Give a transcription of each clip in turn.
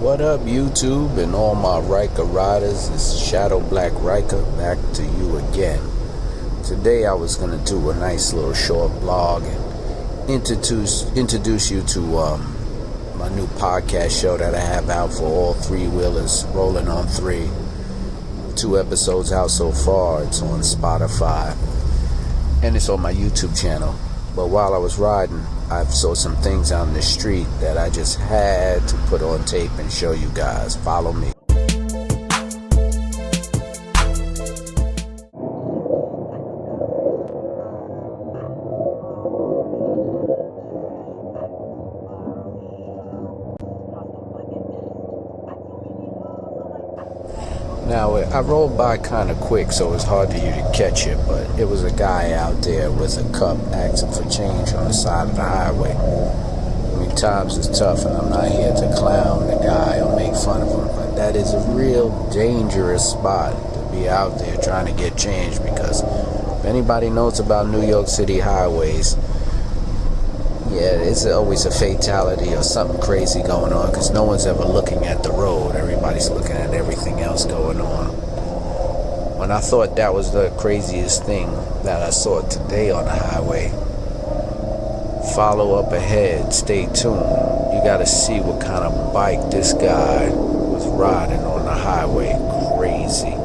What up, YouTube and all my Ryker riders? It's Shadow Black Ryker back to you again. Today I was going to do a nice little short blog and introduce you to my new podcast show that I have out for all three-wheelers, Rolling on 3. 2 episodes out so far. It's on Spotify and it's on my YouTube channel. But while I was riding, I saw some things out in the street that I just had to put on tape and show you guys. Follow me. Now, I rolled by kind of quick, so it's hard for you to catch it, but it was a guy out there with a cup asking for change on the side of the highway. I mean, times is tough, and I'm not here to clown the guy or make fun of him, but that is a real dangerous spot to be out there trying to get change, because if anybody knows about New York City highways, yeah, it's always a fatality or something crazy going on, because no one's ever looking at the road. Everybody's looking at everything else going on. When I thought that was the craziest thing that I saw today on the highway, follow up ahead, stay tuned. You got to see what kind of bike this guy was riding on the highway. Crazy.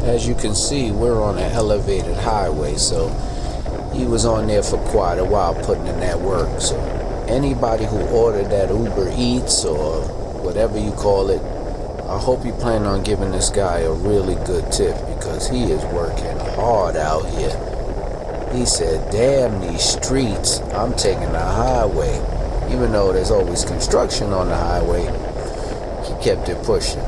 As you can see, we're on an elevated highway, so he was on there for quite a while putting in that work. So anybody who ordered that Uber Eats or whatever you call it, I hope you plan on giving this guy a really good tip, because he is working hard out here. He said, damn these streets, I'm taking the highway. Even though there's always construction on the highway, he kept it pushing.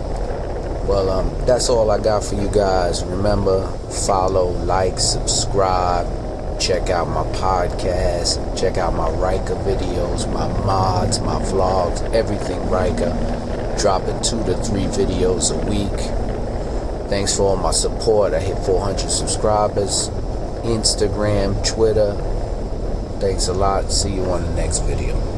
Well, that's all I got for you guys. Remember, follow, like, subscribe, check out my podcast, check out my Ryker videos, my mods, my vlogs, everything Ryker. Dropping 2 to 3 videos a week. Thanks for all my support. I hit 400 subscribers. Instagram, Twitter. Thanks a lot. See you on the next video.